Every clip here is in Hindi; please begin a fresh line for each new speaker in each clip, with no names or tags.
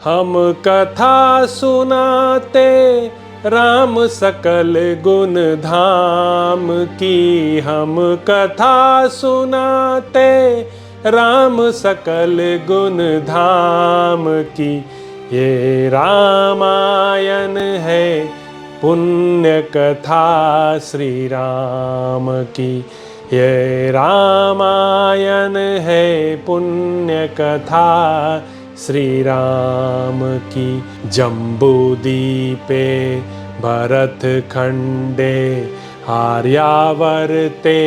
हम कथा सुनाते राम सकल गुण धाम की। हम कथा सुनाते राम सकल गुण धाम की। ये रामायण है पुण्य कथा श्री राम की। ये रामायण है पुण्य कथा श्री राम की। जम्बूदीपे भरत खंडे आर्यावर्ते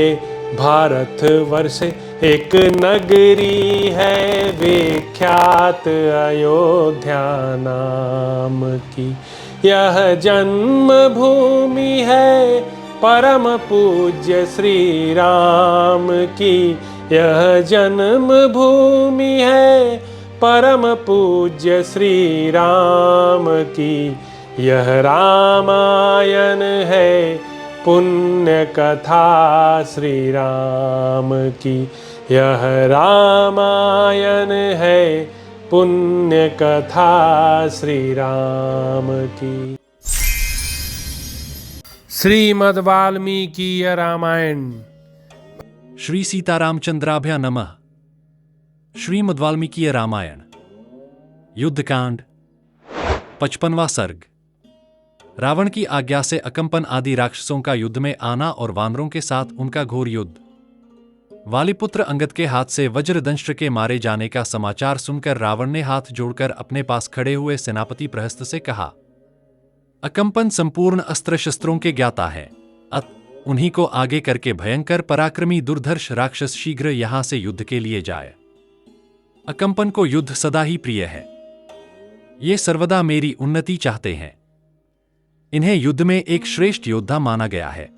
भारतवर्षे एक नगरी है विख्यात अयोध्या नाम की। यह जन्म भूमि है परम पूज्य श्री राम की। यह जन्म भूमि है परम पूज्य श्री राम की। यह रामायण है पुण्य कथा श्री राम की। यह रामायण है पुण्य कथा श्री राम की। श्रीमद् वाल्मीकि रामायण।
श्री सीतारामचंद्राभ्या नमः। श्रीमद् वाल्मीकि रामायण युद्धकांड 55वां सर्ग। रावण की आज्ञा से अकंपन आदि राक्षसों का युद्ध में आना और वानरों के साथ उनका घोर युद्ध। वालिपुत्र अंगद के हाथ से वज्रदंष्ट्र के मारे जाने का समाचार सुनकर रावण ने हाथ जोड़कर अपने पास खड़े हुए सेनापति प्रहस्त से कहा, अकंपन संपूर्ण अस्त्र शस्त्रों के ज्ञाता है, उन्हीं को आगे करके भयंकर पराक्रमी दुर्धर्ष राक्षस शीघ्र यहां से युद्ध के लिए जाए। अकंपन को युद्ध सदा ही प्रिय है। ये सर्वदा मेरी उन्नति चाहते हैं। इन्हें युद्ध में एक श्रेष्ठ योद्धा माना गया है।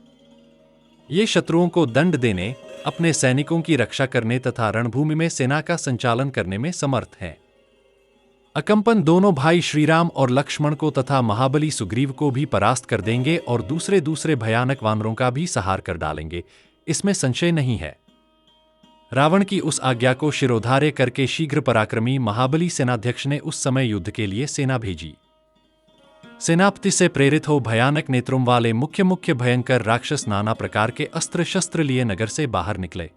ये शत्रुओं को दंड देने, अपने सैनिकों की रक्षा करने तथा रणभूमि में सेना का संचालन करने में समर्थ हैं। अकंपन दोनों भाई श्रीराम और लक्ष्मण को तथा महाबली सुग्रीव को भी परास्त कर देंगे और दूसरे भयानक वानरों का भी संहार कर डालेंगे, इसमें संशय नहीं है। रावण की उस आज्ञा को शिरोधार्य करके शीघ्र पराक्रमी महाबली सेनाध्यक्ष ने उस समय युद्ध के लिए सेना भेजी। सेनापति से प्रेरित हो भयानक नेत्रों वाले मुख्य भयंकर राक्षस नाना प्रकार के अस्त्र शस्त्र लिए नगर से बाहर निकले।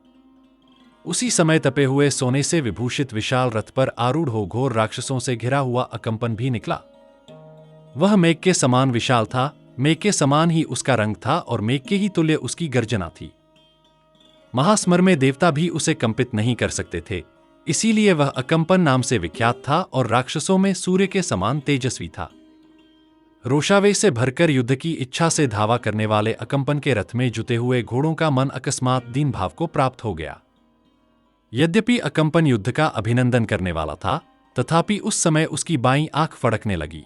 उसी समय तपे हुए सोने से विभूषित विशाल रथ पर आरूढ़ हो घोर राक्षसों से घिरा हुआ अकंपन भी निकला। वह मेघ के समान विशाल था, मेघ के समान ही उसका रंग था और मेघ के ही तुल्य उसकी गर्जना थी। महास्मर में देवता भी उसे कंपित नहीं कर सकते थे, इसीलिए वह अकंपन नाम से विख्यात था और राक्षसों में सूर्य के समान तेजस्वी था। रोषावेश से भरकर युद्ध की इच्छा से धावा करने वाले अकंपन के रथ में जुटे हुए घोड़ों का मन अकस्मात दीन भाव को प्राप्त हो गया। यद्यपि अकंपन युद्ध का अभिनंदन करने वाला था, तथापि उस समय उसकी बाईं आंख फड़कने लगी,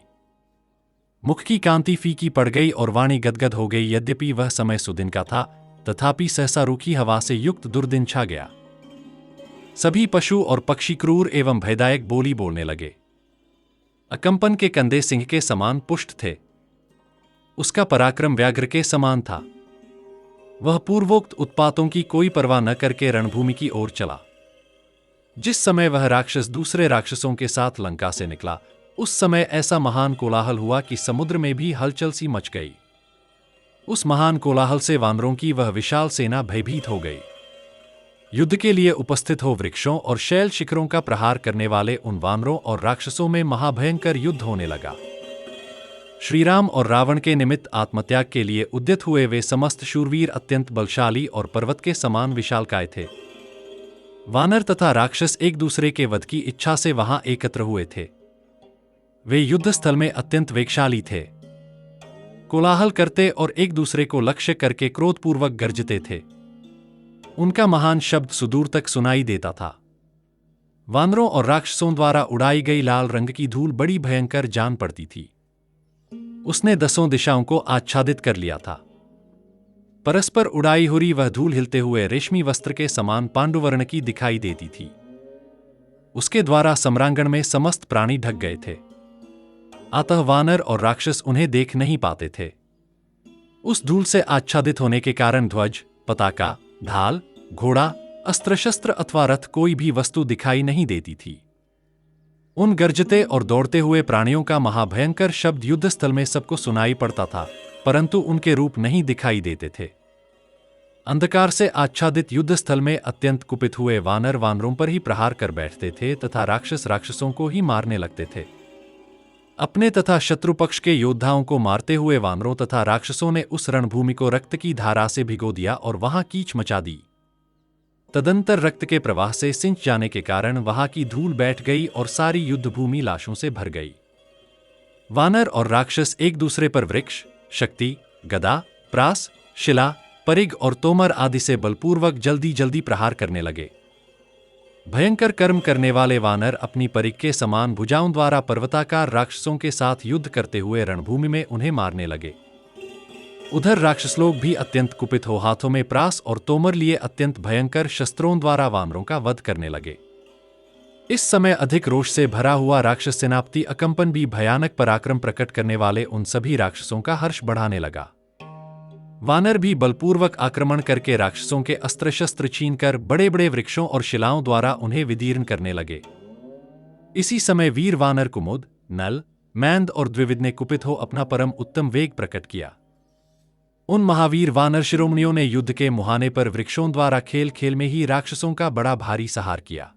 मुख की कांति फीकी पड़ गई और वाणी गदगद हो गई। यद्यपि वह समय सुदिन का था, तथापि सहसा रूखी हवा से युक्त दुर्दिन छा गया। सभी पशु और पक्षी क्रूर एवं भयदायक बोली बोलने लगे। अकंपन के कंधे सिंह के समान पुष्ट थे, उसका पराक्रम व्याघ्र के समान था। वह पूर्वोक्त उत्पातों की कोई परवाह न करके रणभूमि की ओर चला। जिस समय वह राक्षस दूसरे राक्षसों के साथ लंका से निकला, उस समय ऐसा महान कोलाहल हुआ कि समुद्र में भी हलचल सी मच गई। उस महान कोलाहल से वानरों की वह विशाल सेना भयभीत हो गई। युद्ध के लिए उपस्थित हो वृक्षों और शैल शिखरों का प्रहार करने वाले उन वानरों और राक्षसों में महाभयंकर युद्ध होने लगा। श्रीराम और रावण के निमित्त आत्मत्याग के लिए उद्यत हुए वे समस्त शूरवीर अत्यंत बलशाली और पर्वत के समान विशालकाय थे। वानर तथा राक्षस एक दूसरे के वध की इच्छा से वहां एकत्र हुए थे। वे युद्ध स्थल में अत्यंत वेगशाली थे, कोलाहल करते और एक दूसरे को लक्ष्य करके क्रोधपूर्वक गर्जते थे। उनका महान शब्द सुदूर तक सुनाई देता था। वानरों और राक्षसों द्वारा उड़ाई गई लाल रंग की धूल बड़ी भयंकर जान पड़ती थी। उसने 10 दिशाओं को आच्छादित कर लिया था। परस्पर उड़ाई हुई वह धूल हिलते हुए रेशमी वस्त्र के समान पांडुवर्ण की दिखाई देती थी। उसके द्वारा सम्रांगण में समस्त प्राणी ढक गए थे, अतः वानर और राक्षस उन्हें देख नहीं पाते थे। उस धूल से आच्छादित होने के कारण ध्वज, पताका, ढाल, घोड़ा, अस्त्र शस्त्र अथवा रथ कोई भी वस्तु दिखाई नहीं देती थी। उन गरजते और दौड़ते हुए प्राणियों का महाभयंकर शब्द युद्धस्थल में सबको सुनाई पड़ता था, परंतु उनके रूप नहीं दिखाई देते थे। अंधकार से आच्छादित युद्धस्थल में अत्यंत कुपित हुए वानर वानरों पर ही प्रहार कर बैठते थे तथा राक्षस राक्षसों को ही मारने लगते थे। अपने तथा शत्रु पक्ष के योद्धाओं को मारते हुए वानरों तथा राक्षसों ने उस रणभूमि को रक्त की धारा से भिगो दिया और वहां कीच मचा दी। तदंतर रक्त के प्रवाह से सिंच जाने के कारण वहां की धूल बैठ गई और सारी युद्धभूमि लाशों से भर गई। वानर और राक्षस एक दूसरे पर वृक्ष, शक्ति, गदा, प्रास, शिला, परिग और तोमर आदि से बलपूर्वक जल्दी जल्दी प्रहार करने लगे। भयंकर कर्म करने वाले वानर अपनी परिग के समान भुजाओं द्वारा पर्वताकार राक्षसों के साथ युद्ध करते हुए रणभूमि में उन्हें मारने लगे। उधर राक्षस लोग भी अत्यंत कुपित हो हाथों में प्रास और तोमर लिए अत्यंत भयंकर शस्त्रों द्वारा वानरों का वध करने लगे। इस समय अधिक रोष से भरा हुआ राक्षस सेनापति अकंपन भी भयानक पराक्रम प्रकट करने वाले उन सभी राक्षसों का हर्ष बढ़ाने लगा। वानर भी बलपूर्वक आक्रमण करके राक्षसों के अस्त्र शस्त्र छीनकर बड़े बड़े वृक्षों और शिलाओं द्वारा उन्हें विदीर्ण करने लगे। इसी समय वीर वानर कुमुद, नल, मैंद और द्विविद ने कुपित हो अपना परम उत्तम वेग प्रकट किया। उन महावीर वानर शिरोमणियों ने युद्ध के मुहाने पर वृक्षों द्वारा खेल खेल में ही राक्षसों का बड़ा भारी सहार किया।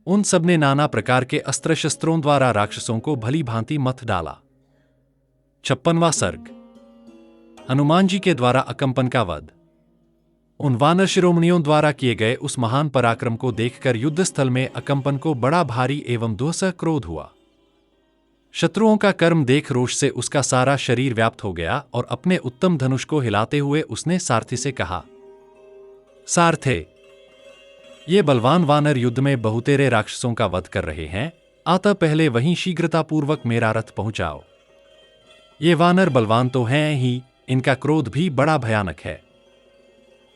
उन सब ने नाना प्रकार के अस्त्र शस्त्रों द्वारा राक्षसों को भली भांति मथ डाला। 56वां सर्ग। हनुमान जी के द्वारा अकंपन का वध। उन वानर शिरोमणियों द्वारा किए गए उस महान पराक्रम को देखकर युद्धस्थल में अकंपन को बड़ा भारी एवं दुस्सह क्रोध हुआ। शत्रुओं का कर्म देख रोष से उसका सारा शरीर व्याप्त हो गया और अपने उत्तम धनुष को हिलाते हुए उसने सारथी से कहा, सारथे, ये बलवान वानर युद्ध में बहुतेरे राक्षसों का वध कर रहे हैं, अतः पहले वहीं शीघ्रतापूर्वक मेरा रथ पहुंचाओ। ये वानर बलवान तो हैं ही, इनका क्रोध भी बड़ा भयानक है।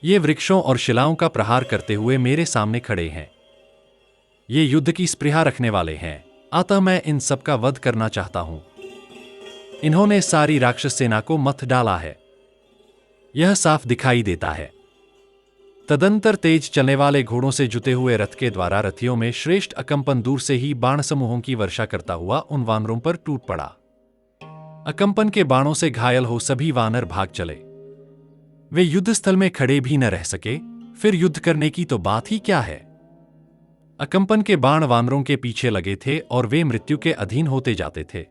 ये वृक्षों और शिलाओं का प्रहार करते हुए मेरे सामने खड़े हैं। ये युद्ध की स्पृहा रखने वाले हैं, अतः मैं इन सब का वध करना चाहता हूं। इन्होंने सारी राक्षस सेना को मथ डाला है, यह साफ दिखाई देता है। तदंतर तेज चलने वाले घोड़ों से जुते हुए रथ के द्वारा रथियों में श्रेष्ठ अकंपन दूर से ही बाण समूहों की वर्षा करता हुआ उन वानरों पर टूट पड़ा। अकंपन के बाणों से घायल हो सभी वानर भाग चले। वे युद्धस्थल में खड़े भी न रह सके, फिर युद्ध करने की तो बात ही क्या है। अकंपन के बाण वानरों के पीछे लगे थे और वे मृत्यु के अधीन होते जाते थे।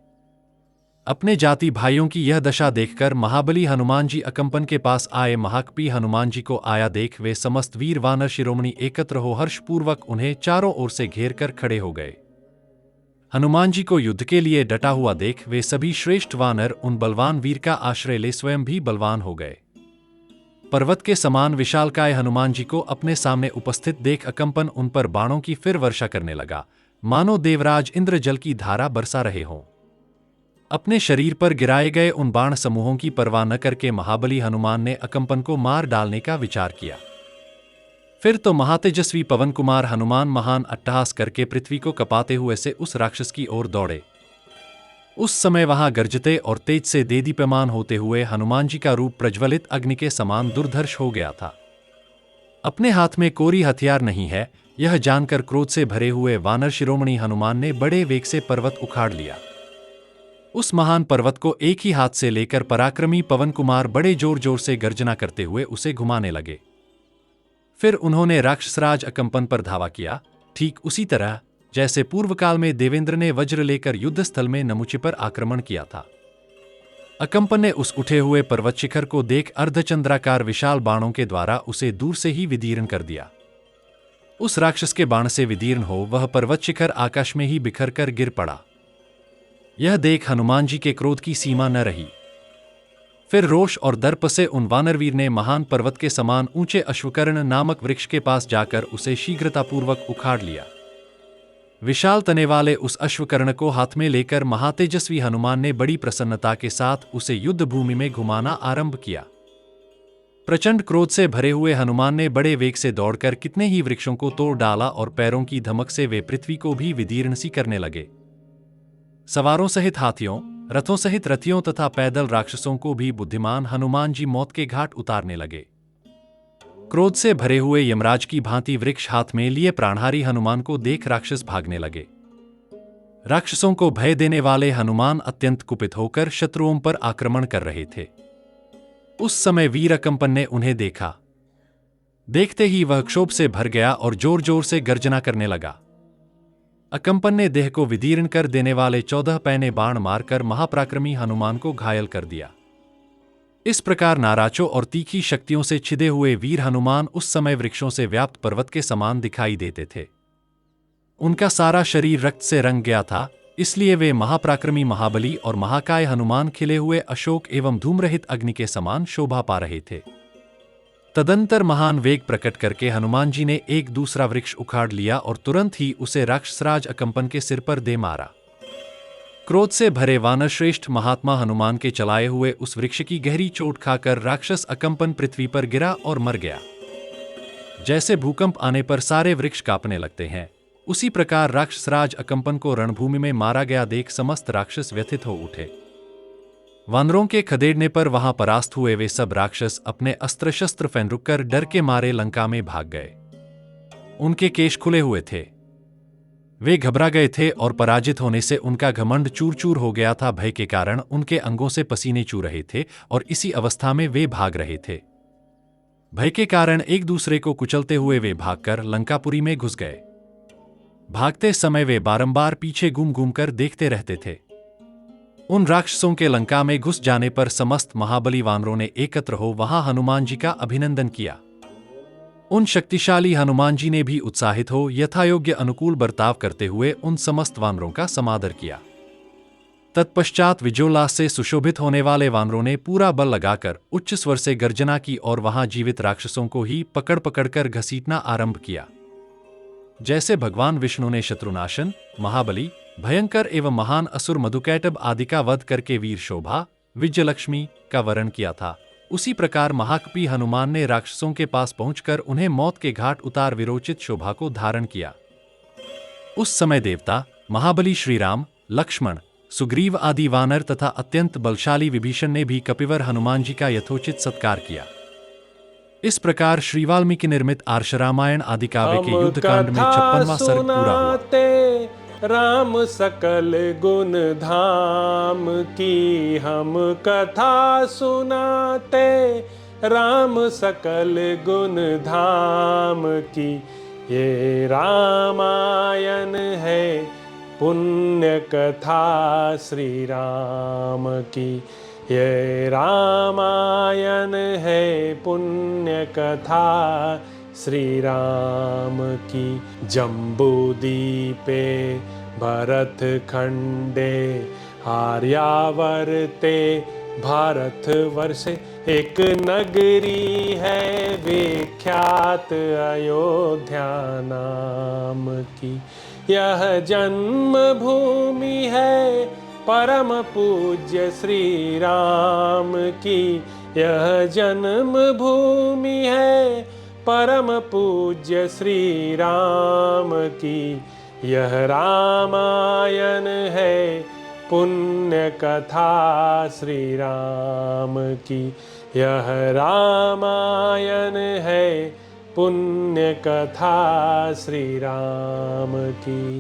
अपने जाति भाइयों की यह दशा देखकर महाबली हनुमान जी अकंपन के पास आए। महाकपी हनुमान जी को आया देख वे समस्त वीर वानर शिरोमणि एकत्र हो हर्षपूर्वक उन्हें चारों ओर से घेर कर खड़े हो गए। हनुमान जी को युद्ध के लिए डटा हुआ देख वे सभी श्रेष्ठ वानर उन बलवान वीर का आश्रय ले स्वयं भी बलवान हो गए। पर्वत के समान विशालकाय हनुमान जी को अपने सामने उपस्थित देख अकंपन उन पर बाणों की फिर वर्षा करने लगा, मानो देवराज इंद्र जल की धारा बरसा रहे हों। अपने शरीर पर गिराए गए उन बाण समूहों की परवाह न करके महाबली हनुमान ने अकंपन को मार डालने का विचार किया। फिर तो महातेजस्वी पवन कुमार हनुमान महान अट्टहास करके पृथ्वी को कपाते हुए से उस राक्षस की ओर दौड़े। उस समय वहां गरजते और तेज से देदीप्यमान होते हुए हनुमान जी का रूप प्रज्वलित अग्नि के समान दुर्धर्ष हो गया था। अपने हाथ में कोई हथियार नहीं है, यह जानकर क्रोध से भरे हुए वानर शिरोमणि हनुमान ने बड़े वेग से पर्वत उखाड़ लिया। उस महान पर्वत को एक ही हाथ से लेकर पराक्रमी पवन कुमार बड़े जोर जोर से गर्जना करते हुए उसे घुमाने लगे। फिर उन्होंने राक्षसराज अकंपन पर धावा किया, ठीक उसी तरह जैसे पूर्व काल में देवेंद्र ने वज्र लेकर युद्धस्थल में नमुचि पर आक्रमण किया था। अकंपन ने उस उठे हुए पर्वत शिखर को देख अर्धचंद्राकार विशाल बाणों के द्वारा उसे दूर से ही विदीर्ण कर दिया। उस राक्षस के बाण से विदीर्ण हो वह पर्वत शिखर आकाश में ही बिखर कर गिर पड़ा। यह देख हनुमान जी के क्रोध की सीमा न रही। फिर रोष और दर्प से उन वानरवीर ने महान पर्वत के समान ऊंचे अश्वकर्ण नामक वृक्ष के पास जाकर उसे शीघ्रतापूर्वक उखाड़ लिया। विशाल तने वाले उस अश्वकर्ण को हाथ में लेकर महातेजस्वी हनुमान ने बड़ी प्रसन्नता के साथ उसे युद्ध भूमि में घुमाना आरंभ किया। प्रचंड क्रोध से भरे हुए हनुमान ने बड़े वेग से दौड़कर कितने ही वृक्षों को तोड़ डाला और पैरों की धमक से वे पृथ्वी को भी विदीर्ण सी करने लगे। सवारों सहित हाथियों, रथों सहित रथियों तथा पैदल राक्षसों को भी बुद्धिमान हनुमान जी मौत के घाट उतारने लगे। क्रोध से भरे हुए यमराज की भांति वृक्ष हाथ में लिए प्राणहारी हनुमान को देख राक्षस भागने लगे। राक्षसों को भय देने वाले हनुमान अत्यंत कुपित होकर शत्रुओं पर आक्रमण कर रहे थे। उस समय वीर अकंपन ने उन्हें देखा। देखते ही वह क्षोभ से भर गया और जोर जोर से गर्जना करने लगा। अकंपन ने देह को विदीर्ण कर देने वाले 14 पैने बाण मारकर महापराक्रमी हनुमान को घायल कर दिया। इस प्रकार नाराचों और तीखी शक्तियों से छिदे हुए वीर हनुमान उस समय वृक्षों से व्याप्त पर्वत के समान दिखाई देते थे। उनका सारा शरीर रक्त से रंग गया था, इसलिए वे महापराक्रमी महाबली और महाकाय हनुमान खिले हुए अशोक एवं धूम्रहित अग्नि के समान शोभा पा रहे थे। तदंतर महान वेग प्रकट करके हनुमान जी ने एक दूसरा वृक्ष उखाड़ लिया और तुरंत ही उसे राक्षसराज अकंपन के सिर पर दे मारा। क्रोध से भरे वानरश्रेष्ठ महात्मा हनुमान के चलाए हुए उस वृक्ष की गहरी चोट खाकर राक्षस अकंपन पृथ्वी पर गिरा और मर गया। जैसे भूकंप आने पर सारे वृक्ष कांपने लगते हैं, उसी प्रकार राक्षसराज अकंपन को रणभूमि में मारा गया देख समस्त राक्षस व्यथित हो उठे। वानरों के खदेड़ने पर वहां परास्त हुए वे सब राक्षस अपने अस्त्र शस्त्र फेंक कर डर के मारे लंका में भाग गए। उनके केश खुले हुए थे, वे घबरा गए थे और पराजित होने से उनका घमंड चूर चूर हो गया था। भय के कारण उनके अंगों से पसीने चू रहे थे और इसी अवस्था में वे भाग रहे थे। भय के कारण एक दूसरे को कुचलते हुए वे भागकर लंकापुरी में घुस गए। भागते समय वे बारंबार पीछे घूम घूम कर देखते रहते थे। उन राक्षसों के लंका में घुस जाने पर समस्त महाबली वानरों ने एकत्र हो वहां हनुमान जी का अभिनंदन किया। उन शक्तिशाली हनुमान जी ने भी उत्साहित हो यथायोग्य अनुकूल बर्ताव करते हुए उन समस्त वानरों का समादर किया। तत्पश्चात विजयोल्लास से सुशोभित होने वाले वानरों ने पूरा बल लगाकर उच्च स्वर से गर्जना की और वहां जीवित राक्षसों को ही पकड़ पकड़कर घसीटना आरंभ किया। जैसे भगवान विष्णु ने शत्रुनाशन, महाबली, भयंकर एवं महान असुर मधुकैटभ आदि का वध करके वीर शोभा, विजयलक्ष्मी का वरण किया था, उसी प्रकार महाकपी हनुमान ने राक्षसों के पास पहुंचकर उन्हें मौत के घाट उतार विरोचित शोभा को धारण किया। उस समय देवता, महाबली श्रीराम, लक्ष्मण, सुग्रीव आदि वानर तथा अत्यंत बलशाली विभीषण ने भी कपिवर हनुमान जी का यथोचित सत्कार किया। इस प्रकार श्री वाल्मीकि निर्मित आर्ष रामायण आदि काव्य के युद्ध कांड में 56वां सर्ग पूरा हुआ।
राम सकल गुण धाम की हम कथा सुनाते, राम सकल गुण धाम की ये रामायण है, पुण्य कथा श्री राम की ये रामायण है, पुण्य कथा श्री राम की। जम्बूदीपे भरत खंडे आर्यावर्ते भारत वर्षे एक नगरी है विख्यात अयोध्या नाम की। यह जन्म भूमि है परम पूज्य श्री राम की, यह जन्म भूमि है परम पूज्य श्री राम की। यह रामायण है पुण्य कथा श्री राम की, यह रामायण है पुण्य कथा श्री राम की।